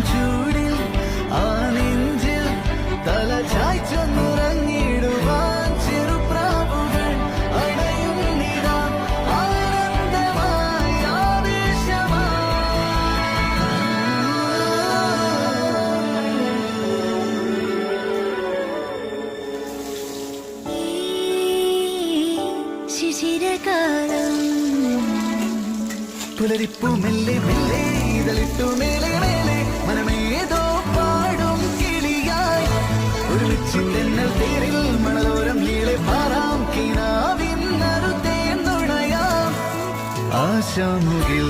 ചൂടിൽ ആ നെഞ്ചിൽ തല ചായ്ച്ചൊന്നുറങ്ങിടുവാൻ ചെറുപ്രാവുകൾ അടയും നിതാ ആനന്ദമായി ശിശിരകാലം പുലരിപ്പു മെല്ലെ മെല്ലെ ഇതളിട്ടു മേലെ മേലെ മനമേതോ പാടും കിളിയായി ഒരുമിച്ചിട്ടെന്നൽ തേരിൽ മണലോരം നീളെ പാറാം കിനാവിൻ നറുതേ നുണയാം ആശാമുകിൽ